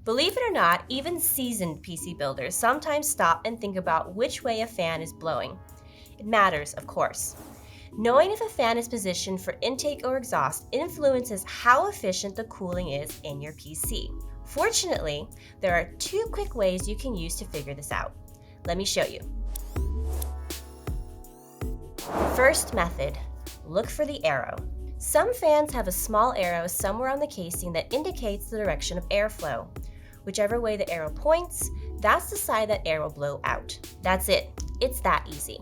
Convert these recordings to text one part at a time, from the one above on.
Believe it or not, even seasoned PC builders sometimes stop and think about which way a fan is blowing. It matters, of course. Knowing if a fan is positioned for intake or exhaust influences how efficient the cooling is in your PC. Fortunately, there are two quick ways you can use to figure this out. Let me show you. First method, look for the arrow. Some fans have a small arrow somewhere on the casing that indicates the direction of airflow. Whichever way the arrow points, that's the side that air will blow out. That's it. It's that easy.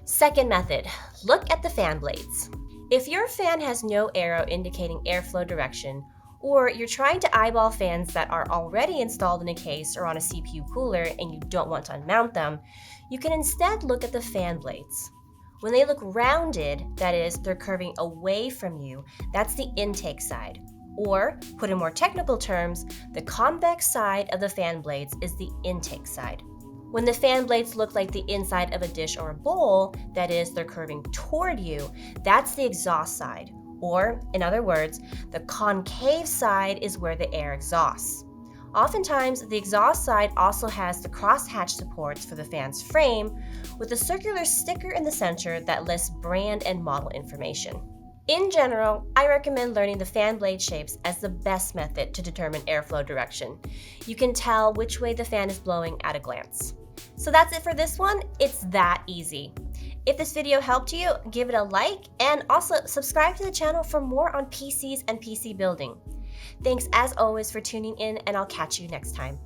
Second method, look at the fan blades. If your fan has no arrow indicating airflow direction, or you're trying to eyeball fans that are already installed in a case or on a CPU cooler and you don't want to unmount them, you can instead look at the fan blades. When they look rounded, that is, they're curving away from you, that's the intake side. Or, put in more technical terms, the convex side of the fan blades is the intake side. When the fan blades look like the inside of a dish or a bowl, that is, they're curving toward you, that's the exhaust side. Or, in other words, the concave side is where the air exhausts. Oftentimes, the exhaust side also has the crosshatch supports for the fan's frame, with a circular sticker in the center that lists brand and model information. In general, I recommend learning the fan blade shapes as the best method to determine airflow direction. You can tell which way the fan is blowing at a glance. So that's it for this one. It's that easy. If this video helped you, give it a like and also subscribe to the channel for more on PCs and PC building. Thanks as always for tuning in, and I'll catch you next time.